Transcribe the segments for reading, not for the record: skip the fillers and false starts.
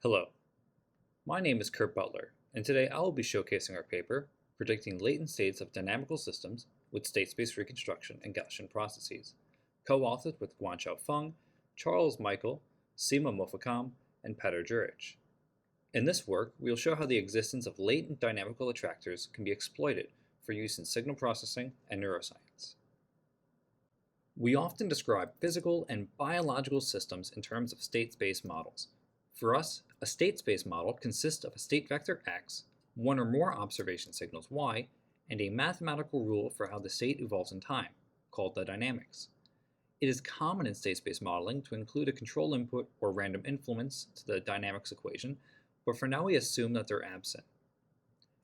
Hello, my name is Kurt Butler, and today I will be showcasing our paper, Predicting Latent States of Dynamical Systems with State-Space Reconstruction and Gaussian Processes, co-authored with Guanxiao Feng, Charles Michael, Seema Mofakam, and Petr Juric. In this work, we will show how the existence of latent dynamical attractors can be exploited for use in signal processing and neuroscience. We often describe physical and biological systems in terms of state-space models. For us, a state space model consists of a state vector x, one or more observation signals y, and a mathematical rule for how the state evolves in time, called the dynamics. It is common in state space modeling to include a control input or random influence to the dynamics equation, but for now we assume that they're absent.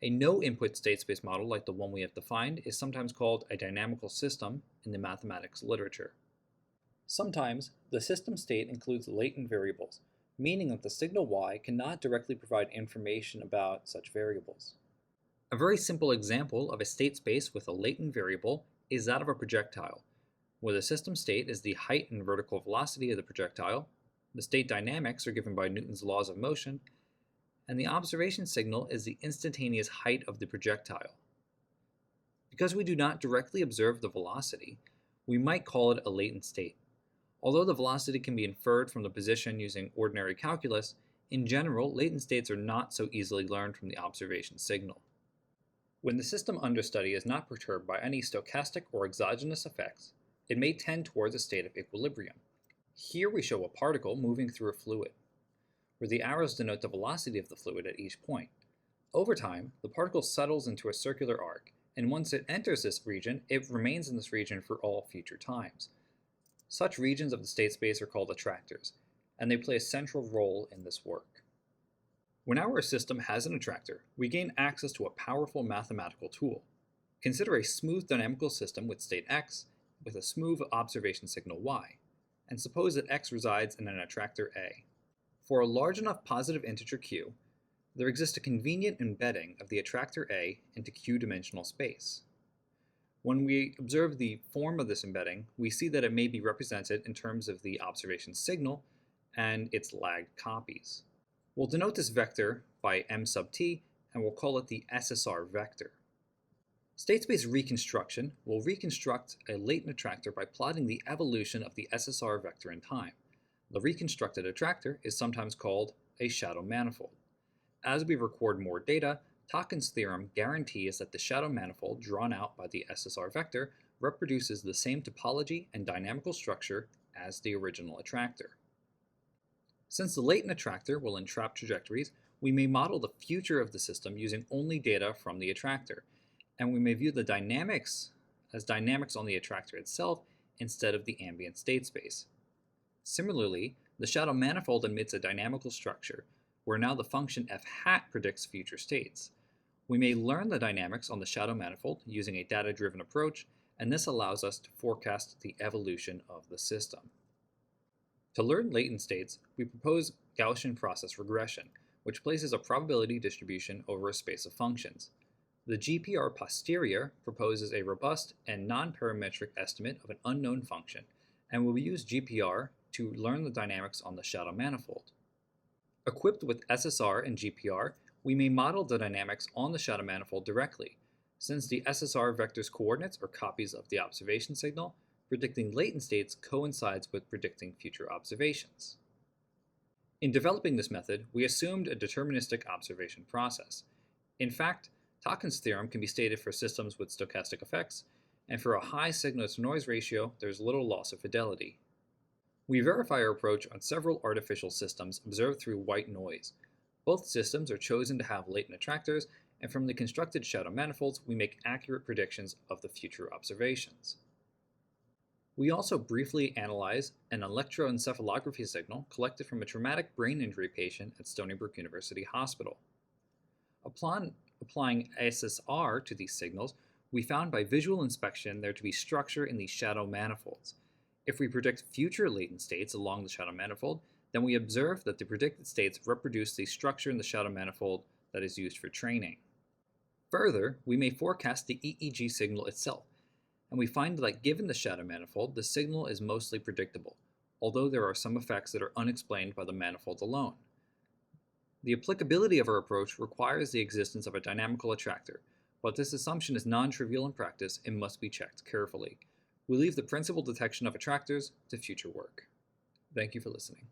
A no-input state space model like the one we have defined is sometimes called a dynamical system in the mathematics literature. Sometimes, the system state includes latent variables, meaning that the signal y cannot directly provide information about such variables. A very simple example of a state space with a latent variable is that of a projectile, where the system state is the height and vertical velocity of the projectile, the state dynamics are given by Newton's laws of motion, and the observation signal is the instantaneous height of the projectile. Because we do not directly observe the velocity, we might call it a latent state. Although the velocity can be inferred from the position using ordinary calculus, in general, latent states are not so easily learned from the observation signal. When the system under study is not perturbed by any stochastic or exogenous effects, it may tend towards a state of equilibrium. Here we show a particle moving through a fluid, where the arrows denote the velocity of the fluid at each point. Over time, the particle settles into a circular arc, and once it enters this region, it remains in this region for all future times. Such regions of the state space are called attractors, and they play a central role in this work. When our system has an attractor, we gain access to a powerful mathematical tool. Consider a smooth dynamical system with state x, with a smooth observation signal y, and suppose that x resides in an attractor A. For a large enough positive integer q, there exists a convenient embedding of the attractor A into q-dimensional space. When we observe the form of this embedding, we see that it may be represented in terms of the observation signal and its lagged copies. We'll denote this vector by m sub t, and we'll call it the SSR vector. State-space reconstruction will reconstruct a latent attractor by plotting the evolution of the SSR vector in time. The reconstructed attractor is sometimes called a shadow manifold. As we record more data, Tocken's theorem guarantees that the shadow manifold drawn out by the SSR vector reproduces the same topology and dynamical structure as the original attractor. Since the latent attractor will entrap trajectories, we may model the future of the system using only data from the attractor, and we may view the dynamics as dynamics on the attractor itself instead of the ambient state space. Similarly, the shadow manifold emits a dynamical structure, where now the function f hat predicts future states. We may learn the dynamics on the shadow manifold using a data-driven approach, and this allows us to forecast the evolution of the system. To learn latent states, we propose Gaussian process regression, which places a probability distribution over a space of functions. The GPR posterior proposes a robust and non-parametric estimate of an unknown function, and will use GPR to learn the dynamics on the shadow manifold. Equipped with SSR and GPR, we may model the dynamics on the shadow manifold directly. Since the SSR vector's coordinates are copies of the observation signal, predicting latent states coincides with predicting future observations. In developing this method, we assumed a deterministic observation process. In fact, Tocken's theorem can be stated for systems with stochastic effects, and for a high signal-to-noise ratio, there's little loss of fidelity. We verify our approach on several artificial systems observed through white noise. Both systems are chosen to have latent attractors, and from the constructed shadow manifolds, we make accurate predictions of the future observations. We also briefly analyze an electroencephalography signal collected from a traumatic brain injury patient at Stony Brook University Hospital. Applying SSR to these signals, we found by visual inspection there to be structure in these shadow manifolds. If we predict future latent states along the shadow manifold, then we observe that the predicted states reproduce the structure in the shadow manifold that is used for training. Further, we may forecast the EEG signal itself, and we find that given the shadow manifold, the signal is mostly predictable, although there are some effects that are unexplained by the manifold alone. The applicability of our approach requires the existence of a dynamical attractor, but this assumption is non-trivial in practice and must be checked carefully. We leave the principal detection of attractors to future work. Thank you for listening.